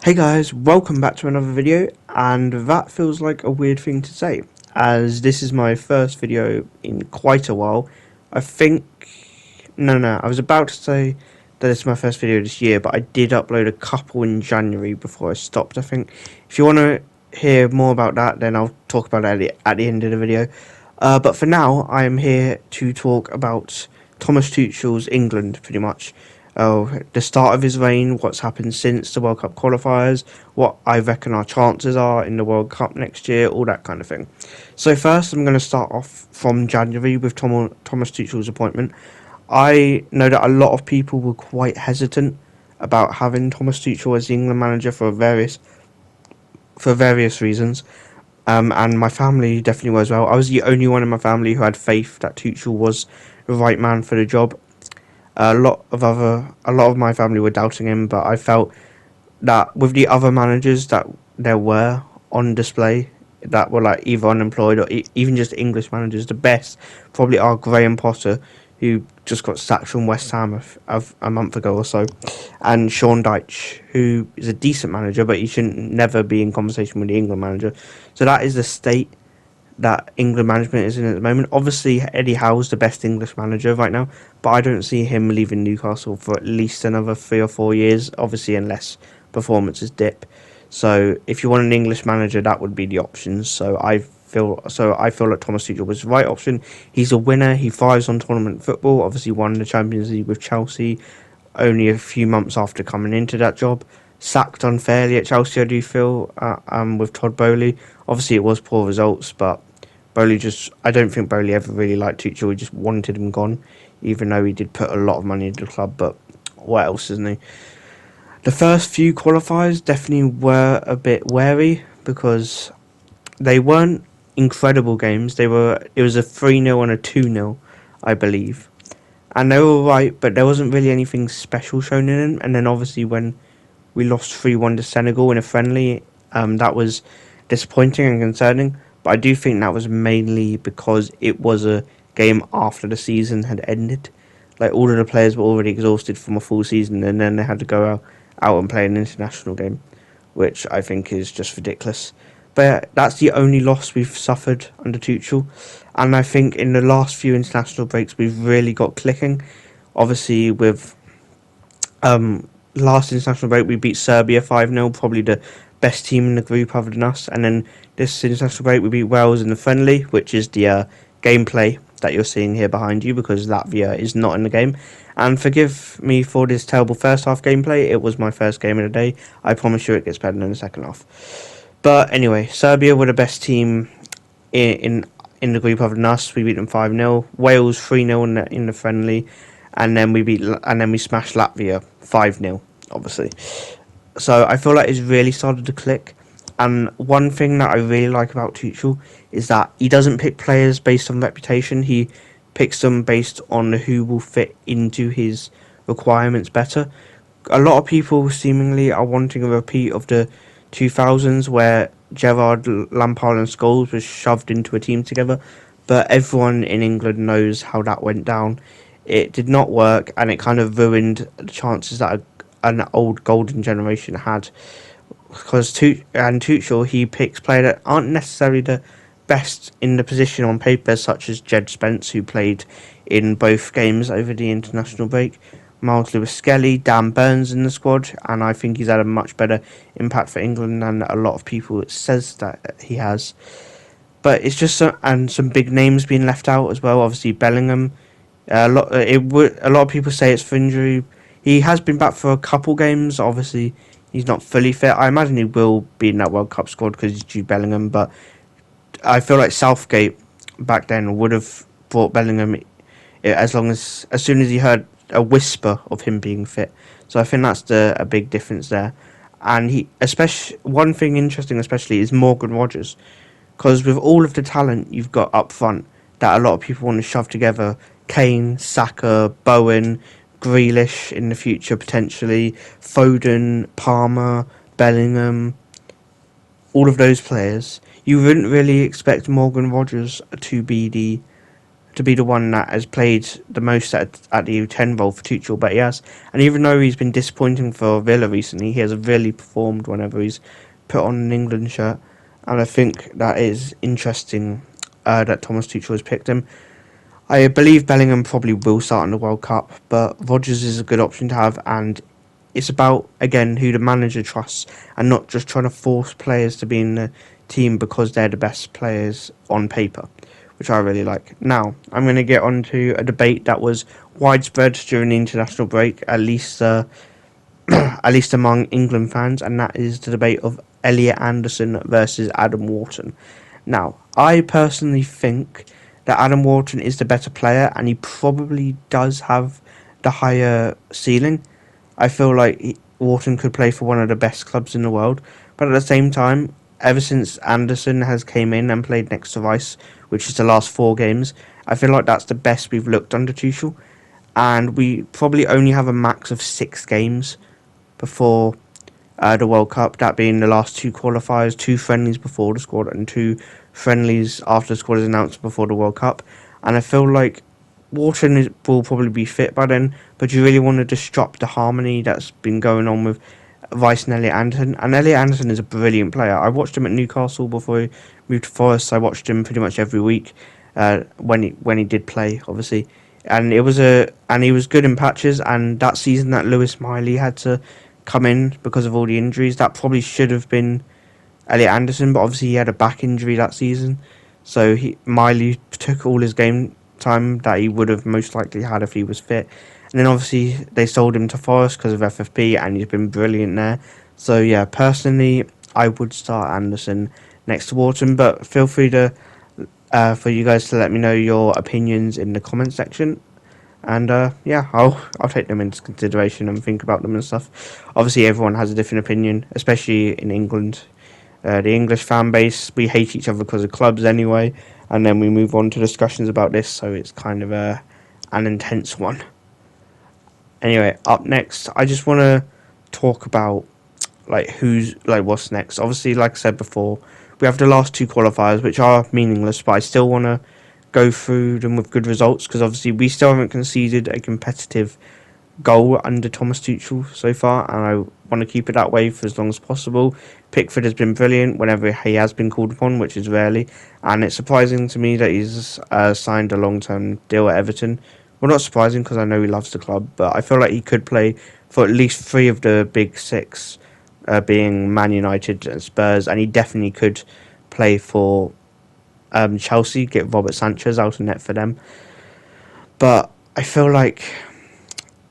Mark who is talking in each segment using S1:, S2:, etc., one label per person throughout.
S1: Hey guys, welcome back to another video, and that feels like a weird thing to say, as this is my first video in quite a while. I think, no, I was about to say that it's my first video this year, but I did upload a couple in January before I stopped, I think. If you want to hear more about that, then I'll talk about it at the end of the video. But for now, I am here to talk about Thomas Tuchel's England, pretty much. The start of his reign, what's happened since the World Cup qualifiers, what I reckon our chances are in the World Cup next year, all that kind of thing. So first, I'm going to start off from January with Thomas Tuchel's appointment. I know that a lot of people were quite hesitant about having Thomas Tuchel as the England manager for various reasons. And my family definitely was as well. I was the only one in my family who had faith that Tuchel was the right man for the job. A lot of my family were doubting him, but I felt that with the other managers that there were on display that were like either unemployed or even just English managers, the best probably are Graham Potter, who just got sacked from West Ham a month ago or so, and Sean Dyche, who is a decent manager, but he shouldn't never be in conversation with the England manager. So that is the state that England management is in at the moment. Obviously, Eddie Howe's the best English manager right now, but I don't see him leaving Newcastle for at least another 3 or 4 years. Obviously, unless performances dip. So, if you want an English manager, that would be the option. So I feel like Thomas Tuchel was the right option. He's a winner. He thrives on tournament football. Obviously, won the Champions League with Chelsea only a few months after coming into that job. Sacked unfairly at Chelsea, I do feel, with Todd Bowley. Obviously, it was poor results, but I don't think Bowley ever really liked Tuchel. He just wanted him gone, even though he did put a lot of money into the club. But what else, isn't he? The first few qualifiers definitely were a bit wary because they weren't incredible games. It was a 3-0 and a 2-0, I believe. And they were right, but there wasn't really anything special shown in them. And then obviously when we lost 3-1 to Senegal in a friendly, that was disappointing and concerning. But I do think that was mainly because it was a game after the season had ended. Like, all of the players were already exhausted from a full season, and then they had to go out and play an international game, which I think is just ridiculous. But that's the only loss we've suffered under Tuchel. And I think in the last few international breaks, we've really got clicking. Obviously, with last international break, we beat Serbia 5-0, probably the best team in the group other than us. And then this international break, we beat Wales in the friendly, which is the gameplay that you're seeing here behind you, because Latvia is not in the game. And forgive me for this terrible first half gameplay. It was my first game of the day. I promise you it gets better in the second half. But anyway, Serbia were the best team in the group other than us. We beat them 5-0. Wales 3-0 in the friendly, and then we smashed Latvia 5-0, obviously. So I feel like it's really started to click. And one thing that I really like about Tuchel is that he doesn't pick players based on reputation. He picks them based on who will fit into his requirements better. A lot of people seemingly are wanting a repeat of the 2000s where Gerrard, Lampard and Scholes was shoved into a team together. But everyone in England knows how that went down. It did not work, and it kind of ruined the chances that an old golden generation had. Because Tuchel, he picks players that aren't necessarily the best in the position on paper, such as Jed Spence, who played in both games over the international break. Miles Lewis-Skelly, Dan Burns in the squad, and I think he's had a much better impact for England than a lot of people says that he has. But it's just some big names being left out as well. Obviously Bellingham. A lot of people say it's for injury. He has been back for a couple games. Obviously, he's not fully fit. I imagine he will be in that World Cup squad because he's Jude Bellingham. But I feel like Southgate back then would have brought Bellingham as soon as he heard a whisper of him being fit. So I think that's a big difference there. And one thing interesting especially is Morgan Rogers, because with all of the talent you've got up front that a lot of people want to shove together, Kane, Saka, Bowen, Grealish in the future potentially, Foden, Palmer, Bellingham, all of those players, you wouldn't really expect Morgan Rogers to be to be the one that has played the most at the U10 role for Tuchel, but he has. And even though he's been disappointing for Villa recently, he has really performed whenever he's put on an England shirt. And I think that is interesting that Thomas Tuchel has picked him. I believe Bellingham probably will start in the World Cup, but Rodgers is a good option to have, and it's about, again, who the manager trusts and not just trying to force players to be in the team because they're the best players on paper, which I really like. Now, I'm going to get on to a debate that was widespread during the international break, at least at least among England fans, and that is the debate of Elliot Anderson versus Adam Wharton. Now, I personally think that Adam Wharton is the better player, and he probably does have the higher ceiling. I feel like Wharton could play for one of the best clubs in the world, but at the same time, ever since Anderson has came in and played next to Rice, which is the last 4 games, I feel like that's the best we've looked under Tuchel, and we probably only have a max of 6 games before the World Cup, that being the last 2 qualifiers, 2 friendlies before the squad, and 2 friendlies after the squad is announced before the World Cup. And I feel like Wharton will probably be fit by then, but you really want to disrupt the harmony that's been going on with Rice and Elliot Anderson. And Elliot Anderson is a brilliant player. I watched him at Newcastle before he moved to Forest. I watched him pretty much every week when he did play, obviously. And he was good in patches. And that season that Lewis Miley had to come in because of all the injuries, that probably should have been Elliot Anderson, but obviously he had a back injury that season, so Miley took all his game time that he would have most likely had if he was fit. And then obviously they sold him to Forest because of FFP, and he's been brilliant there. So yeah, personally, I would start Anderson next to Wharton, but feel free to for you guys to let me know your opinions in the comment section. And yeah, I'll take them into consideration and think about them and stuff. Obviously, everyone has a different opinion, especially in England. The English fan base, we hate each other because of clubs anyway, and then we move on to discussions about this, so it's kind of an intense one. Anyway, up next, I just want to talk about what's next. Obviously, like I said before, we have the last 2 qualifiers, which are meaningless, but I still want to go through them with good results, because obviously we still haven't conceded a competitive goal under Thomas Tuchel so far, and I want to keep it that way for as long as possible. Pickford has been brilliant whenever he has been called upon, which is rarely, and it's surprising to me that he's signed a long-term deal at Everton. Well, not surprising because I know he loves the club, but I feel like he could play for at least 3 of the big 6, being Man United and Spurs, and he definitely could play for Chelsea, get Robert Sanchez out of net for them. But I feel like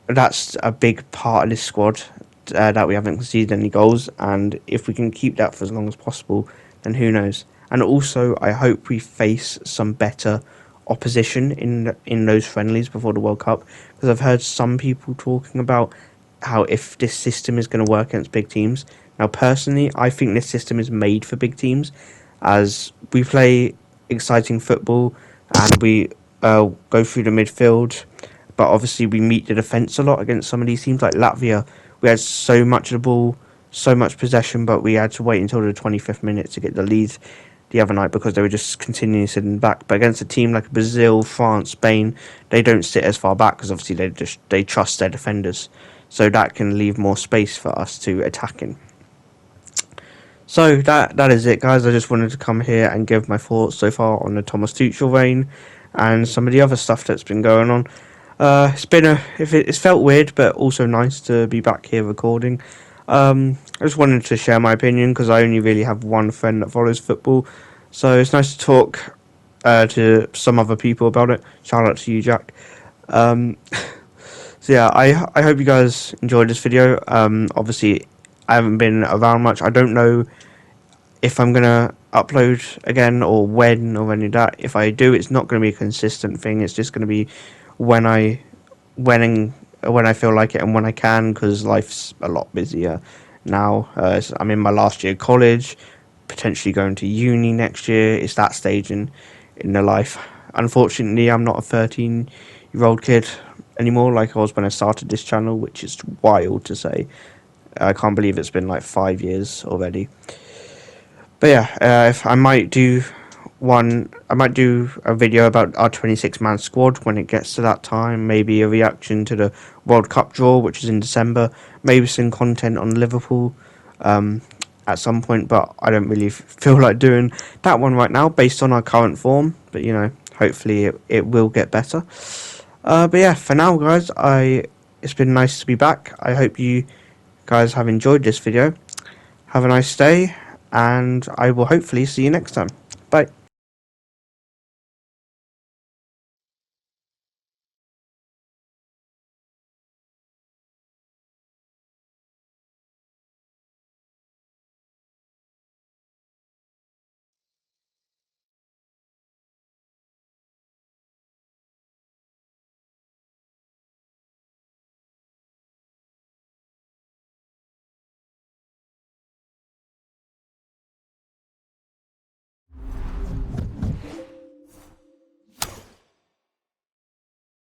S1: that's a big part of this squad, that we haven't conceded any goals, and if we can keep that for as long as possible, then who knows. And also, I hope we face some better opposition in those friendlies before the World Cup, because I've heard some people talking about how if this system is going to work against big teams. Now, personally, I think this system is made for big teams, as we play exciting football and we go through the midfield, but obviously we meet the defence a lot against some of these teams like Latvia. We had so much of the ball, so much possession, but we had to wait until the 25th minute to get the lead the other night because they were just continually sitting back. But against a team like Brazil, France, Spain, they don't sit as far back because obviously they trust their defenders, so that can leave more space for us to attack in. So that is it, guys. I just wanted to come here and give my thoughts so far on the Thomas Tuchel reign and some of the other stuff that's been going on. It's felt weird, but also nice to be back here recording. I just wanted to share my opinion because I only really have one friend that follows football, so it's nice to talk to some other people about it. Shout out to you, Jack. So yeah, I hope you guys enjoyed this video. Obviously, I haven't been around much. I don't know if I'm gonna upload again or when or any of that. If I do, it's not gonna be a consistent thing. It's just gonna be when I feel like it and when I can, because life's a lot busier now. I'm in my last year of college, potentially going to uni next year. It's that stage in the life. Unfortunately, I'm not a 13-year-old kid anymore like I was when I started this channel, which is wild to say. I can't believe it's been like 5 years already. But yeah, if I might do I might do a video about our 26-man squad when it gets to that time. Maybe a reaction to the World Cup draw, which is in December. Maybe some content on Liverpool at some point, but I don't really feel like doing that one right now based on our current form. But hopefully it will get better. But yeah, for now, guys, it's been nice to be back. I hope you guys have enjoyed this video. Have a nice day, and I will hopefully see you next time. Bye.